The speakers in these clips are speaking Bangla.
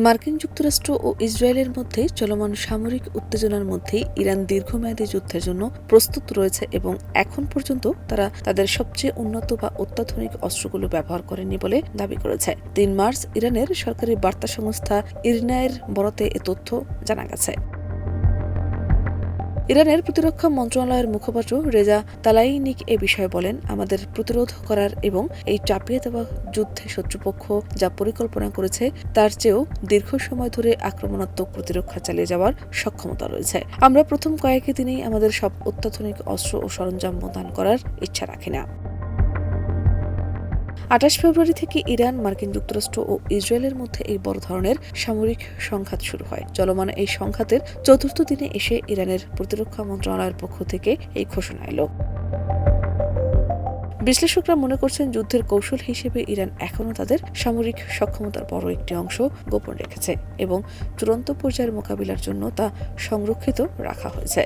মার্কিন যুক্তরাষ্ট্র ও ইসরায়েলের মধ্যে চলমান সামরিক উত্তেজনার মধ্যেই ইরান দীর্ঘমেয়াদী যুদ্ধের জন্য প্রস্তুত রয়েছে এবং এখন পর্যন্ত তারা তাদের সবচেয়ে উন্নত বা অত্যাধুনিক অস্ত্রগুলো ব্যবহার করেনি বলে দাবি করেছে। ৩ মার্চ ইরানের সরকারি বার্তা সংস্থা ইরনায়ের বরাতে এ তথ্য জানা গেছে। ইরানের প্রতিরক্ষা মন্ত্রণালয়ের মুখপাত্র রেজা তালাইনিক এ বিষয়ে বলেন, আমাদের প্রতিরোধ করার এবং এই চাপিয়ে দেওয়া যুদ্ধে শত্রুপক্ষ যা পরিকল্পনা করেছে তার চেয়েও দীর্ঘ সময় ধরে আক্রমণাত্মক প্রতিরক্ষা চালিয়ে যাওয়ার সক্ষমতা রয়েছে। আমরা প্রথম কয়েক দিনেই আমাদের সব অত্যাধুনিক অস্ত্র ও সরঞ্জাম মোতায়েন করার ইচ্ছা রাখি না। ২৮ ফেব্রুয়ারি থেকে ইরান, মার্কিন যুক্তরাষ্ট্র ও ইসরায়েলের মধ্যে এই বড় ধরনের সামরিক সংঘাত শুরু হয়। চলমান এই সংঘাতের চতুর্থ দিনে এসে ইরানের প্রতিরক্ষা মন্ত্রণালয়ের পক্ষ থেকে এই ঘোষণা এলো। বিশ্লেষকরা মনে করছেন, যুদ্ধের কৌশল হিসেবে ইরান এখনও তাদের সামরিক সক্ষমতার বড় একটি অংশ গোপন রেখেছে এবং চূড়ান্ত পর্যায়ের মোকাবিলার জন্য তা সংরক্ষিত রাখা হয়েছে।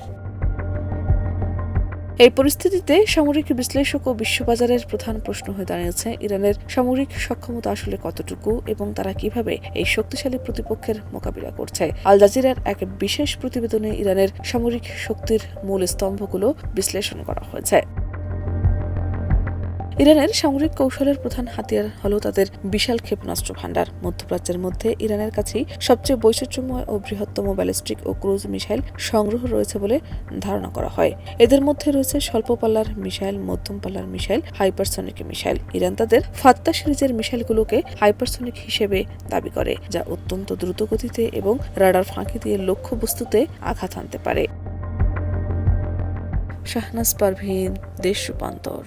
এই পরিস্থিতিতে সামরিক বিশ্লেষক ও বিশ্ববাজারের প্রধান প্রশ্ন হয়ে দাঁড়িয়েছে, ইরানের সামরিক সক্ষমতা আসলে কতটুকু এবং তারা কিভাবে এই শক্তিশালী প্রতিপক্ষের মোকাবিলা করছে। আল জাজিরার এক বিশেষ প্রতিবেদনে ইরানের সামরিক শক্তির মূল স্তম্ভগুলো বিশ্লেষণ করা হয়েছে। ইরানের সামরিক কৌশলের প্রধান হাতিয়ার হল তাদের বিশাল ক্ষেপণাস্ত্র ভান্ডার। মধ্যপ্রাচ্যের মধ্যে ইরানের কাছেই সবচেয়ে বৈচিত্র্যময় ও বৃহত্তম ব্যালিস্টিক ও ক্রুজ মিসাইল সংগ্রহ রয়েছে বলে ধারণা করা হয়। এদের মধ্যে রয়েছে স্বল্প পাল্লার মিসাইল, মধ্যম পাল্লার মিসাইল, হাইপারসনিক মিসাইল। ইরান তাদের ফাত্তা সিরিজের মিসাইলগুলোকে হাইপারসনিক হিসেবে দাবি করে, যা অত্যন্ত দ্রুত গতিতে এবং রাডার ফাঁকি দিয়ে লক্ষ্যবস্তুতে আঘাত হানতে পারে। শাহনাজ পারভীন, দেশ রূপান্তর।